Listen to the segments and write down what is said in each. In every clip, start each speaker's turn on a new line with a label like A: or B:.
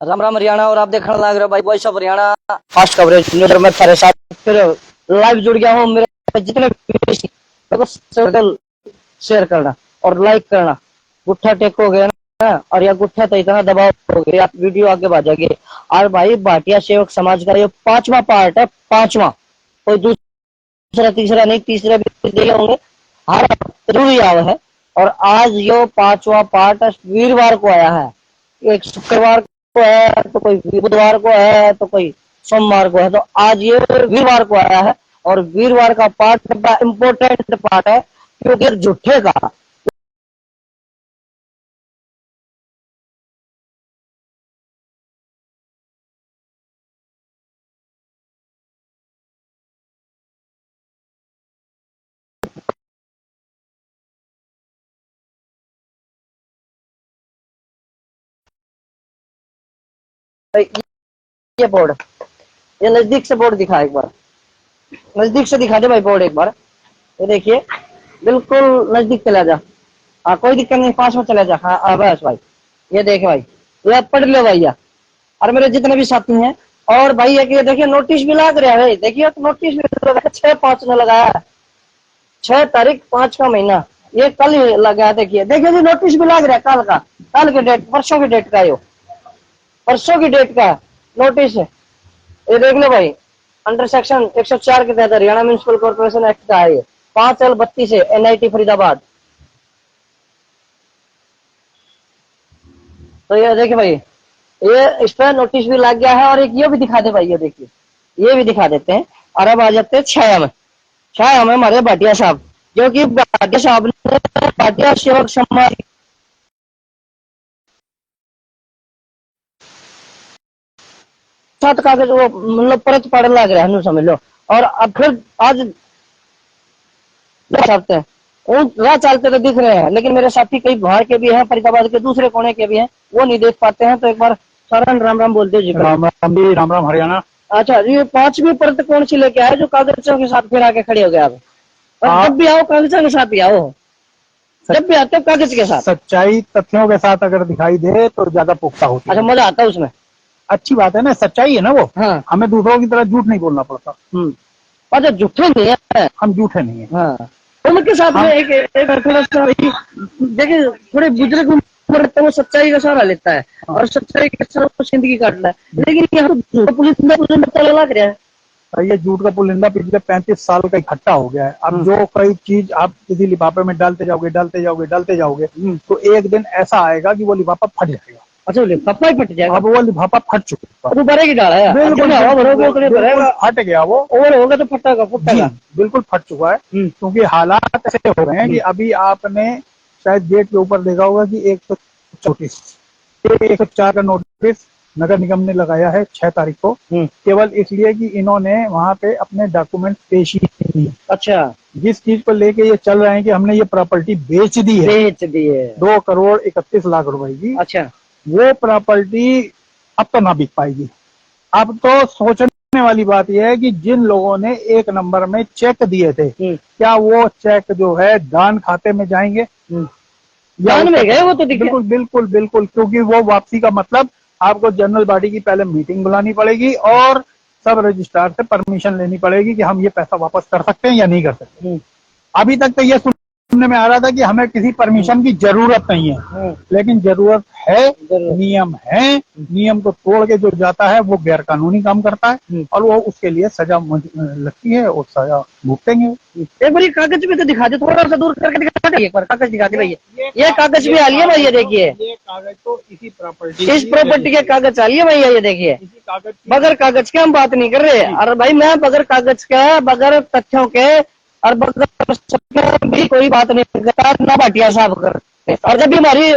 A: राम राम हरियाणा। और आप देखने लग रहे हो भाई voice of Haryana fast coverage news. मैं थारे साथ फिर लाइव जुड़ गया हूँ। मेरे जितने शेयर करना और लाइक करना। गुट्ठा टेक हो गया ना, और यह गुट्ठा तो इतना दबाव हो गया वीडियो आगे भाजेगी। और भाई भाटिया सेवक समाज का ये 5वां पार्ट है, 5वां। कोई दूसरा तीसरा नहीं, तीसरा भी दे होंगे। हर जरूरी आया है। और आज यो 5वां पार्ट वीरवार को आया है। एक शुक्रवार को है, तो कोई बुधवार को है, तो कोई सोमवार को है। तो आज ये वीरवार को आया है। और वीरवार का पार्ट बड़ा इम्पोर्टेंट पार्ट है, क्योंकि झूठे का ये बोर्ड, ये नजदीक से बोर्ड दिखा, एक बार नजदीक से दिखा दे भाई बोर्ड एक बार। ये देखिए, बिल्कुल नजदीक चला जा। हाँ कोई दिक्कत नहीं, पास में चला जा। हाँ बस भाई, ये देखे भाई, ये पढ़ लो भैया। और मेरे जितने भी साथी हैं। और भाई ये देखिए नोटिस भी लग रहा है। देखिए नोटिस भी लगा है, 6/5 ने लगाया है। 6 तारीख 5 का महीना, ये कल ही लगा है। देखिए देखिए जी, नोटिस भी लग रहा है कल का, कल के डेट, परसों की डेट का, यो परसों की डेट का नोटिस है। ये देख लो भाई, अंडर सेक्शन 104 के तहत हरियाणा म्यूनिसिपल कॉर्पोरेशन एक्ट का है ये, 5L32 से NIT फरीदाबाद। तो ये देखिए भाई, ये इस पर नोटिस भी लग गया है। और एक ये भी दिखा दे भाई, ये देखिए, ये भी दिखा देते हैं। और अब आ जाते हैं छाया में। छाया में हमारे भाटिया साहब, जो कि भाटिया साहब ने भाटिया सेवक समाज 7 कागज वो मतलब परत पड़ लग रहा है, समझ लो। और अब फिर आज सकते हैं, राह चलते तो दिख रहे हैं, लेकिन मेरे साथी कई बाहर के भी हैं, फरीदाबाद के दूसरे कोने के भी हैं, वो नहीं देख पाते हैं। तो एक बार सारण राम राम बोलते जी।
B: राम राम जी, राम राम हरियाणा।
A: अच्छा, ये 5वीं परत कौन सी लेके आए जो कागजों के साथ फिर आके खड़े हो गए आप? और जब भी आओ कागजों के साथ ही आओ, जब भी आते हो कागज के साथ।
B: सच्चाई तथ्यों के साथ अगर दिखाई दे तो ज्यादा पुख्ता होती है।
A: अच्छा, मजा आता है उसमें।
B: अच्छी बात है ना, सच्चाई है ना वो।
A: हाँ,
B: हमें दूसरों की तरह झूठ नहीं बोलना पड़ता।
A: अच्छा झूठे नहीं है,
B: हम झूठे नहीं है।
A: हाँ। उनके साथ में एक थोड़ा सा देखिए, थोड़े बुजुर्ग उम्र तो वो सच्चाई का सहारा लेता है।
B: हाँ।
A: और सच्चाई के साथ जिंदगी काटना है। लेकिन यहाँ तो पुलिस लग रहा है।
B: ये झूठ का पुलिंदा पिछले 35 साल का इकट्ठा हो गया है। अब जो कोई चीज आप किसी लिफाफे में डालते जाओगे तो एक दिन ऐसा आएगा कि वो लिफाफा फट जाएगा।
A: अच्छा, लिफाफा ही फट जाएगा।
B: अब वो लिफाफा फट चुका है,
A: वो भरे की डाला है,
B: बिल्कुल फट गया वो।
A: ओवर होगा तो फटेगा,
B: बिल्कुल फट चुका है। क्योंकि हालात ऐसे हो रहे हैं कि अभी आपने शायद गेट के ऊपर देखा होगा कि 104 का नोटिस नगर निगम ने लगाया है 6 तारीख को, केवल इसलिए कि इन्होंने वहां पे अपने डॉक्यूमेंट पेश ही नहीं।
A: अच्छा,
B: जिस चीज को लेके ये चल रहे हैं कि हमने ये प्रॉपर्टी बेच दी है 2,31,00,000 रुपए की।
A: अच्छा,
B: वो प्रॉपर्टी अब तो ना बिक पाएगी। अब तो सोचने वाली बात यह है कि जिन लोगों ने 1 नंबर में चेक दिए थे, क्या वो चेक जो है दान खाते में जाएंगे?
A: दान में गए वो तो
B: बिल्कुल बिल्कुल बिल्कुल, क्योंकि वो वापसी का मतलब आपको जनरल बॉडी की पहले मीटिंग बुलानी पड़ेगी और सब रजिस्ट्रार से परमिशन लेनी पड़ेगी कि हम ये पैसा वापस कर सकते हैं या नहीं कर सकते। अभी तक तो ये सुनने में आ रहा था कि हमें किसी परमिशन की जरूरत नहीं है, लेकिन जरूरत है। नियम है, नियम को तोड़ के जो जाता है वो गैर कानूनी काम करता है और वो उसके लिए सजा लगती है और सजा भुगतेंगे।
A: एक बार कागज भी तो दिखा दे, थोड़ा सा दूर करके दिखा दे, एक बार कागज दिखा दे भैया। ये कागज भी आ लिया भैया, देखिए
B: ये कागज तो इस
A: प्रॉपर्टी के कागज आ लिए भैया। ये देखिए, बगैर कागज के हम बात नहीं कर रहे। और भाई मैं बगैर कागज के, बगैर तथ्यों के और बगैर सबके भी कोई बात नहीं करता, ना भाटिया साहब करते। और जब भी हमारी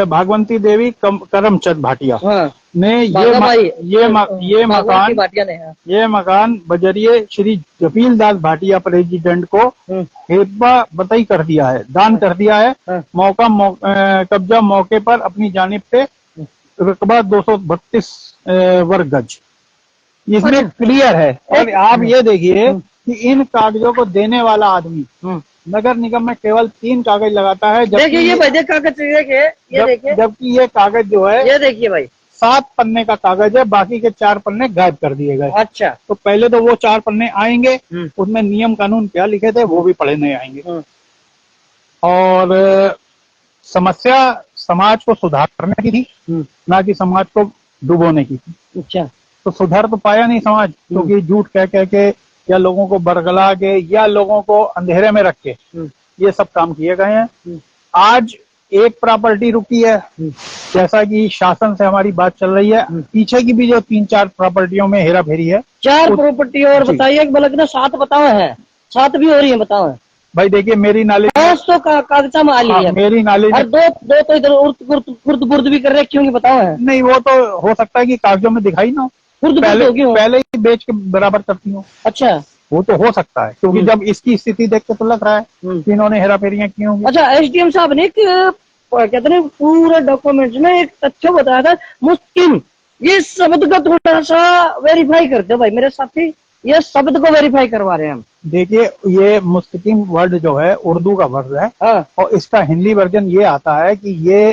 B: भागवंती देवी करमचंद भाटिया ने ये मकान बजरिए श्री जफील दास भाटिया प्रेसिडेंट को हेबा बताई कर दिया है, दान कर दिया है। कब्जा मौके पर अपनी जानिब से रकबा 232 वर्ग गज, इसमें क्लियर है। और आप ये देखिए कि इन कागजों को देने वाला आदमी नगर निगम में केवल 3 कागज लगाता है।
A: देखिए ये भाई देख कागज देखिए, ये देखिए,
B: जबकि ये कागज जो है
A: ये देखिए भाई
B: 7 पन्ने का कागज है, बाकी के 4 पन्ने गायब कर दिए गए।
A: अच्छा।
B: तो पहले तो वो 4 पन्ने आएंगे, उसमें नियम कानून क्या लिखे थे वो भी पढ़े नहीं आएंगे। और समस्या समाज को सुधारने की थी, ना कि समाज को डुबोने की थी।
A: अच्छा।
B: तो सुधार तो पाया नहीं समाज, क्योंकि झूठ कह कह के या लोगों को बरगला के या लोगों को अंधेरे में रख के ये सब काम किए गए हैं। आज एक प्रॉपर्टी रुकी है, जैसा कि शासन से हमारी बात चल रही है, पीछे की भी जो 3-4 प्रॉपर्टियों में हेरा फेरी है।
A: 4 प्रॉपर्टी और बताइए, बल्कि ना 7 बताओ है, 7 भी हो रही है बताओ है।
B: भाई देखिए मेरी नॉलेज
A: 500 का कागजा में आ ली है,
B: मेरी नॉलेज
A: और दो तो इधर गुर्द भी कर रहे क्यों बताओ है।
B: नहीं, वो तो हो सकता है कि कागजों में दिखाई ना हो, पहले ही बेच के बराबर करती हो।
A: अच्छा,
B: वो तो हो सकता है, क्योंकि जब इसकी स्थिति देख के तो लग रहा है कि इन्होंने हेरा फेरियां की होंगी।
A: अच्छा, एसडीएम साहब ने कहते हैं पूरे डॉक्यूमेंट में एक तथ्य बताया था मुस्लिम, ये शब्द का थोड़ा सा वेरीफाई करते हो भाई मेरे साथी, ये शब्द को वेरीफाई करवा रहे हैं हम।
B: देखिए ये मुस्तकिम वर्ड जो है उर्दू का वर्ड है।
A: हाँ।
B: और इसका हिंदी वर्जन ये आता है कि ये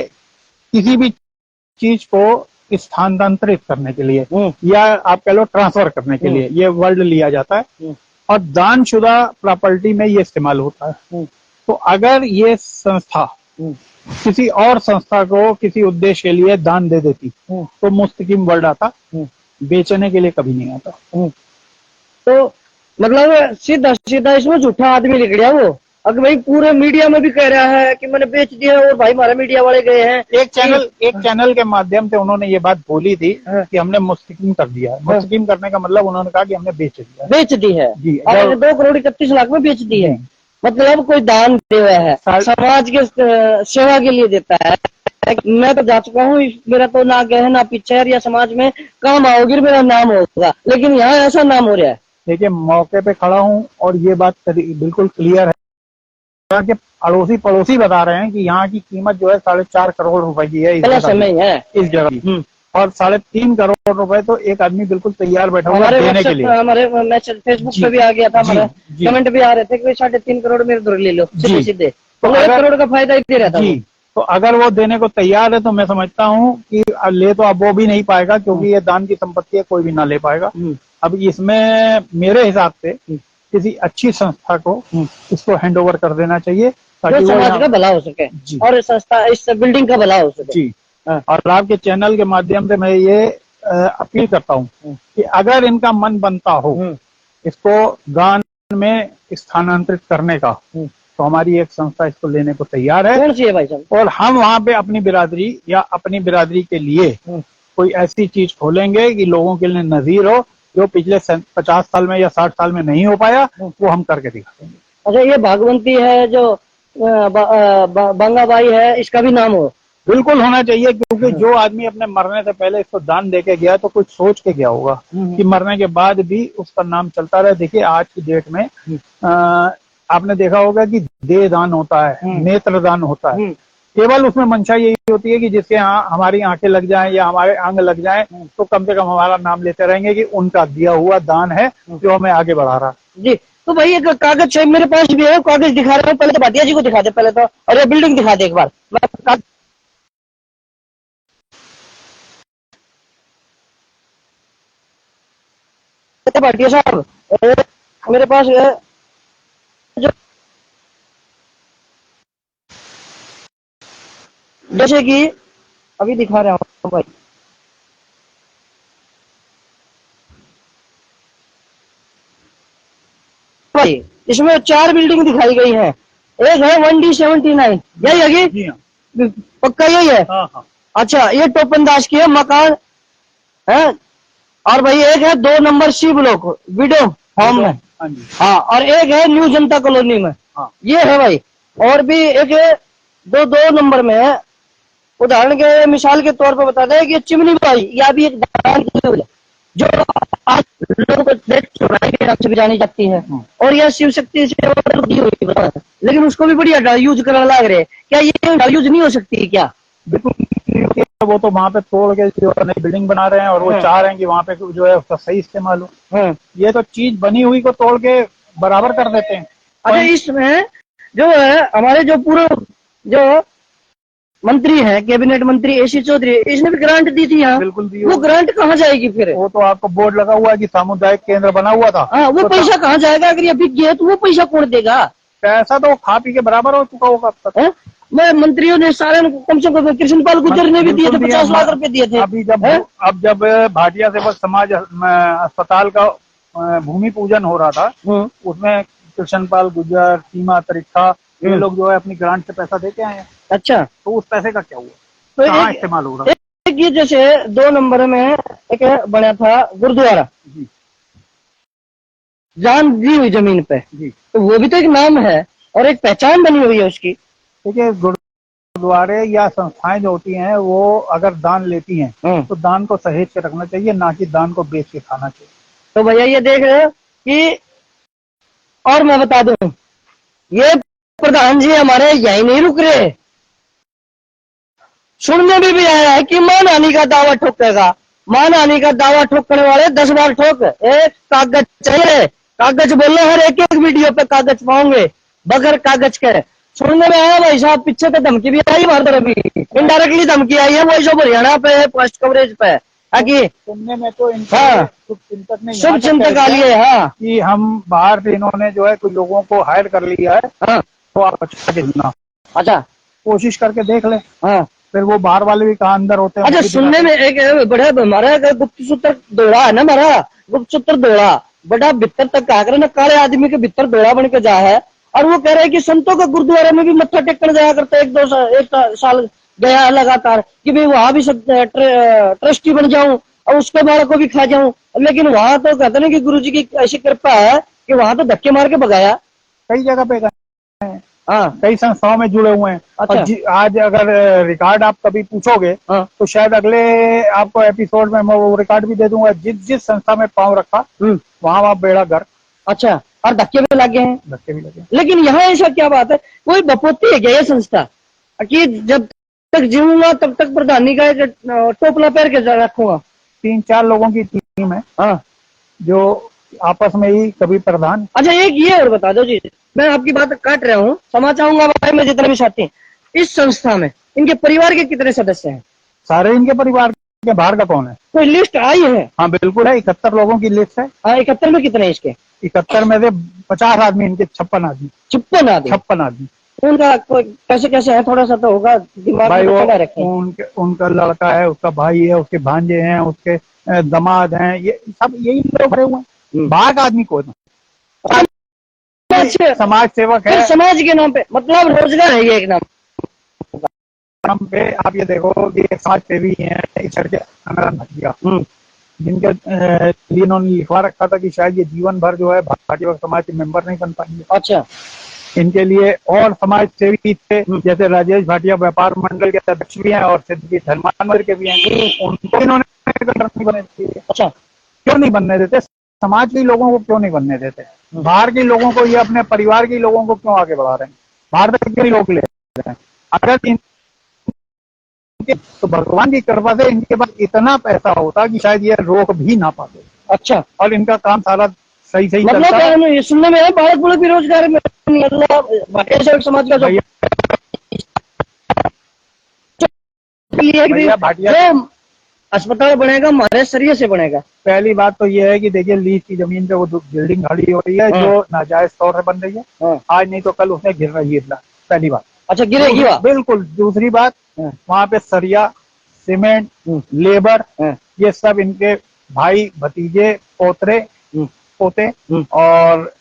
B: किसी भी चीज को स्थानांतरित करने के लिए या आप कह लो ट्रांसफर करने के लिए ये वर्ड लिया जाता है, और दानशुदा प्रॉपर्टी में ये इस्तेमाल होता है। तो अगर ये संस्था किसी और संस्था को किसी उद्देश्य के लिए दान दे देती तो मुस्तकिम वर्ड आता, बेचने के लिए कभी नहीं आता।
A: तो मतलब सीधा सीधा इसमें झूठा आदमी निकल गया वो। अगर भाई पूरे मीडिया में भी कह रहा है कि मैंने बेच दिया, और भाई हमारे मीडिया वाले गए हैं
B: एक चैनल के माध्यम से उन्होंने ये बात बोली थी कि हमने मुस्तकिम कर दिया है। मुस्तकिम करने का मतलब उन्होंने कहा कि हमने बेच दी है जी,
A: और 2,31,00,000 में बेच दी है। मतलब कोई दान दे हुआ है, समाज के सेवा के लिए देता है। मैं तो जा चुका हूँ, मेरा तो ना आगे है ना पीछे है, या समाज में काम आओगी मेरा नाम होगा, लेकिन यहाँ ऐसा नाम हो रहा है।
B: देखिए मौके पे खड़ा हूँ और ये बात बिल्कुल क्लियर है। यहाँ के अड़ोसी पड़ोसी बता रहे हैं कि यहाँ की कीमत जो है 4.5 करोड़ रुपए की है इस जगह की, और 3.5 करोड़ रुपए तो एक आदमी बिल्कुल तैयार बैठा हुआ देने के लिए।
A: हमारे मैसेज फेसबुक पे भी आ गया था, हमारे कमेंट भी आ रहे थे कि 3.5 करोड़ मेरे दूर ले लो सीधे, तो 1 करोड़ का फायदा ही दे रहा था।
B: तो अगर वो देने को तैयार है तो मैं समझता हूँ कि ले तो अब वो भी नहीं पाएगा, क्योंकि ये दान की संपत्ति है, कोई भी ना ले पाएगा। अब इसमें मेरे हिसाब से किसी अच्छी संस्था को इसको हैंड ओवर कर देना चाहिए, ताकि
A: समाज का भला हो सके और संस्था इस बिल्डिंग का भला हो सके जी।
B: और आपके चैनल के माध्यम से मैं ये अपील करता हूँ कि अगर इनका मन बनता हो इसको दान में स्थानांतरित करने का, तो हमारी एक संस्था इसको लेने को तैयार है।
A: कौन सी है भाई साहब? और
B: हम वहाँ पे अपनी बिरादरी या अपनी बिरादरी के लिए कोई ऐसी चीज खोलेंगे कि लोगों के लिए नजीर हो, जो पिछले 50 साल में या 60 साल में नहीं हो पाया, वो हम करके दिखा देंगे।
A: अच्छा, ये भागवंती है जो बंगाबाई है, इसका भी नाम हो?
B: बिल्कुल होना चाहिए, क्योंकि जो आदमी अपने मरने से पहले इसको दान दे के गया तो कुछ सोच के गया होगा कि मरने के बाद भी उसका नाम चलता रहे। देखिए आज की डेट में आपने देखा होगा कि देह दान होता है, नेत्र दान होता है, केवल उसमें मंशा यही होती है कि जिसके हमारी आंखें लग जाएं या हमारे अंग लग जाएं तो कम से कम हमारा नाम लेते रहेंगे कि उनका दिया हुआ दान है जो हमें आगे बढ़ा रहा
A: जी। तो भाई एक कागज मेरे पास भी है, कागज दिखा रहा हूँ, पहले तो भाटिया जी को दिखा दे पहले तो, और ये बिल्डिंग दिखा दे एक बार। भाटिया साहब मेरे पास जैसे कि अभी दिखा रहा हूँ भाई, इसमें 4 बिल्डिंग दिखाई गई है। एक है 1D79, यही है पक्का यही है?
B: हाँ।
A: अच्छा, ये टोपन दास की है मकान है, और भाई एक है 2 number C block widow home में, हाँ, और एक है न्यू जनता कॉलोनी में, हाँ। ये है भाई, और भी एक 2 नंबर में है। उदाहरण के मिसाल के तौर पर बता दें कि चिमनी भाई या भी एक दान की जो आज लोगों को के नाम से भी जानी जाती है, और यह शिव शक्ति से लेकिन उसको भी बढ़िया यूज करने लग रहे, क्या ये यूज नहीं हो सकती क्या?
B: बिल्कुल, वो तो वहाँ पे तोड़ के जो नई बिल्डिंग बना रहे हैं और वो चाह रहे हैं कि वहाँ पे जो है उसका सही इस्तेमाल हो। ये तो चीज बनी हुई को तोड़ के बराबर कर देते हैं।
A: अच्छा, इसमें जो है हमारे जो पूर्व जो मंत्री है, कैबिनेट मंत्री एसी चौधरी, इसने भी ग्रांट दी थी यहाँ।
B: बिल्कुल दी।
A: वो ग्रांट कहाँ जाएगी फिर?
B: वो तो आपको बोर्ड लगा हुआ है कि सामुदायिक केंद्र बना हुआ था।
A: हाँ, वो
B: तो
A: पैसा कहाँ जाएगा? अगर ये बिक गया तो वो पैसा कौन देगा?
B: पैसा तो खा पी के बराबर हो चुका होगा अब तक।
A: मैं मंत्रियों ने सारे कम से कम कृष्णपाल गुर्जर ने भी दिए थे, 50 लाख रुपए दिए थे।
B: अभी जब भाटिया सेवक समाज अस्पताल का भूमि पूजन हो रहा था, उसमें कृष्णपाल गुर्जर, सीमा त्रिखा, ये लोग जो है अपनी ग्रांट से पैसा देके आए हैं।
A: अच्छा,
B: तो उस पैसे का क्या हुआ?
A: तो
B: कहाँ इस्तेमाल हो रहा है?
A: एक ये जैसे 2 नंबर में एक बना था गुरुद्वारा जान दी हुई जमीन पे जी, तो वो भी तो एक नाम है और एक पहचान बनी हुई है उसकी।
B: देखिए, गुरुद्वारे या संस्थाएं जो होती हैं वो अगर दान लेती हैं तो दान को सहेज के रखना चाहिए, ना कि दान को बेच के खाना चाहिए। तो
A: भैया ये देख रहे हो कि, और मैं बता दूं, ये प्रधान जी हमारे यही नहीं रुक रहे, सुनने में भी आया है कि मानहानि का दावा ठोकेगा। मानहानि का दावा ठोकने वाले 10 बार ठोक। एक कागज चाहिए, कागज बोलो, हर एक वीडियो पे कागज पाओगे, बगैर कागज के। सुनने में आया भाई साहब, पीछे तो धमकी भी आई हमारे तरफ भी, इनडायरेक्टली धमकी आई है वॉइस ऑफ हरियाणा पे, फर्स्ट कवरेज पे, ताकि
B: सुनने में तो
A: शुभ चिंतक आ लिए। हाँ,
B: कि हम बाहर से इन्होंने जो है कुछ लोगों को हायर कर लिया है। हाँ, तो आप अच्छा कोशिश करके देख ले। हाँ, फिर वो बाहर वाले भी कहाँ अंदर होते हैं।
A: अच्छा, सुनने में एक बड़ा हमारा गुप्त सूत्र दौड़ा है ना, हमारा गुप्त सूत्र दौड़ा बड़ा भीतर तक आकर ना, काले आदमी के भीतर दौड़ा बन के जा है, और वो कह रहे हैं कि संतों के गुरुद्वारे में भी मत्था टेकने जाया करता है। 1 साल गया लगातार कि भाई वहां भी ट्रस्टी बन जाऊं और उसके बारे को भी खा जाऊं, लेकिन वहां तो कहते ना कि गुरु जी की ऐसी कृपा है कि वहां तो धक्के मार के भगाया।
B: कई जगह पे हाँ, कई संस्थाओं में जुड़े हुए हैं। अच्छा। और आज अगर रिकॉर्ड आप कभी पूछोगे तो शायद अगले आपको एपिसोड में मैं वो रिकॉर्ड भी दे दूंगा। जिस संस्था में पांव रखा वहां बेड़ा गर्क। अच्छा, और धक्के भी लगे हैं। धक्के भी लगे। लेकिन यहाँ ऐसा क्या बात है, कोई बपोती है क्या ये संस्था कि जब तक जीऊंगा तब तक प्रधानी का टोपला पैर के रखूंगा? 3-4 लोगों की टीम है। हाँ, जो आपस में ही कभी प्रधान। अच्छा, एक ये और बता दो जी, मैं आपकी बात काट रहा हूँ, क्षमा चाहूंगा भाई, मैं जितने भी साथी हैं इस संस्था में, इनके परिवार के कितने सदस्य हैं? सारे इनके परिवार के, बाहर का कौन है? कोई लिस्ट आई है? हाँ बिल्कुल है, 71 लोगों की लिस्ट है। हाँ, 71 में कितने इसके? 71 में से 50 आदमी इनके, 56 आदमी। 56 आदमी। उनका कैसे कैसे है, थोड़ा सा तो होगा दिमाग में रखें। उनका लड़का है, उसका भाई है, उसके भांजे हैं, उसके दामाद हैं, ये सब यही लोग भरे हुए हैं। बाहर का आदमी कोई नहीं, समाज सेवक है। समाज के नाम पे, मतलब रोजगार है ये एक नाम पे। आप ये देखो कि समाज सेवी हैं ईश्वर के अमरान भाटिया, जिनके लिए इन्होंने लिखवा रखा था कि शायद ये जीवन भर जो है भाटिया समाज के मेंबर नहीं बन पाएंगे। अच्छा, इनके लिए और समाज सेवी थे, जैसे राजेश भाटिया व्यापार मंडल के अध्यक्ष भी हैं और सिद्धि धर्मान मंदिर के भी हैं, उनको इन्होंने नहीं बनने देते। अच्छा, क्यों नहीं बनने देते? समाज के लोगों को क्यों नहीं बनने देते? बाहर के लोगों को, ये अपने परिवार के लोगों को क्यों आगे बढ़ा रहे हैं? बाहर तक के लोग ले रहे हैं। अगर तो भगवान की कृपा से इनके पास इतना पैसा होता कि शायद ये रोक भी ना पाते। अच्छा, और इनका काम सारा सही मतलब चलता है। सुनने में है बालक बुलक बेरोजगार में भाटिया समाज का जो अस्पताल बनेगा हमारे शरीर से बनेगा। पहली बात तो ये है कि देखिए, लीज की जमीन पे वो बिल्डिंग खड़ी हो रही है जो नाजायज तौर से बन रही है। आज नहीं तो कल उसने गिरना, पहली बात। अच्छा, गिरेगी बिल्कुल। दूसरी बात, वहाँ पे सरिया, सीमेंट, लेबर, ये सब इनके भाई, भतीजे, पोते और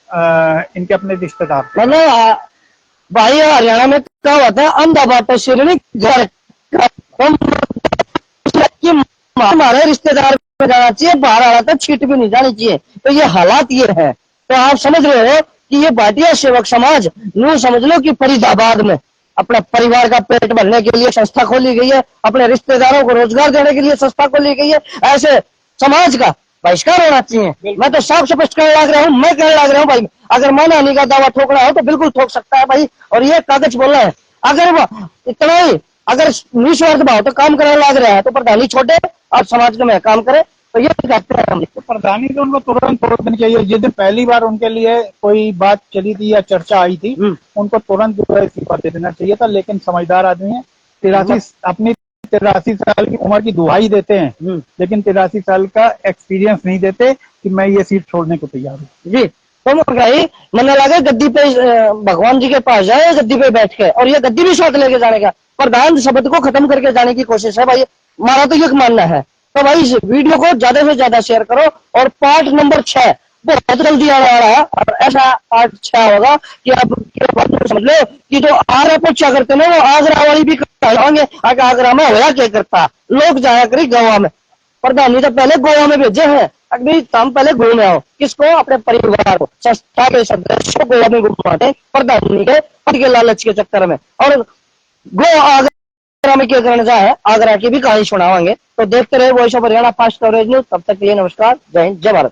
B: इनके अपने रिश्तेदार। मतलब भाई, हरियाणा में क्या होता है, अंधा बाटा शेर नहीं घर हमारे रिश्तेदार में जाना चाहिए, बाहर आ रहा था छीट भी नहीं जानी चाहिए। तो ये हालात ये है, तो आप समझ रहे हो कि ये भाटिया सेवक समाज यूं समझ लो कि फरीदाबाद में अपने परिवार का पेट भरने के लिए संस्था खोली गई है, अपने रिश्तेदारों को रोजगार देने के लिए संस्था खोली गई है। ऐसे समाज का बहिष्कार होना चाहिए। मैं तो साफ स्पष्ट कहने लग रहा हूँ, मैं कहने लग रहा हूँ भाई, अगर मानहानि का दावा ठोकना हो तो बिल्कुल ठोक सकता है भाई। और ये कागज बोल रहा है, अगर वो इतना ही अगर निस्वार्थ भाव तो काम करने लग रहा है तो प्रधानी छोटे और समाज में काम करे।
A: तो ये कहते हैं हम।
B: तो प्रधानी को उनको तुरंत तोड़ देनी चाहिए। जिस दिन पहली बार उनके लिए कोई बात चली थी या चर्चा आई थी, उनको तुरंत जो है इस्तीफा दे देना चाहिए था। लेकिन समझदार आदमी है, 83 साल की उम्र की दुहाई देते हैं, लेकिन 83 साल का एक्सपीरियंस नहीं देते कि मैं ये सीट छोड़ने को तैयार हूँ।
A: जी, तो भाई मन लगे गद्दी पे भगवान जी के पास जाए, गद्दी पे बैठ के, और ये गद्दी भी साथ लेके जाने का, प्रधान शब्द को खत्म करके जाने की कोशिश है भाई। हमारा तो ये मानना है। तो भाई इस वीडियो को ज्यादा से ज्यादा शेयर करो। और पार्ट नंबर 6 बहुत जल्दी आने वाला है, और ऐसा पार्ट 6 होगा कि आप समझ लो कि जो आगरा पे क्या करते ना, वो आगरा वाली भी होंगे। आगरा में होया क्या करता, लोग जाया करी गोवा में। प्रधानी तो पहले गोवा में भेजे हैं, अभी तुम पहले घूम आओ। किसको? अपने परिवार को, संस्था के सदस्यों को गोवा में घुमाते प्रधानी के पद के लालच के चक्कर में। और गो आगरा में क्या करना चाहे, आगरा की भी कहानी सुनावांगे। तो देखते रहे voice of Haryana fast coverage news. तब तक के लिए नमस्कार, जय हिंद, जय भारत।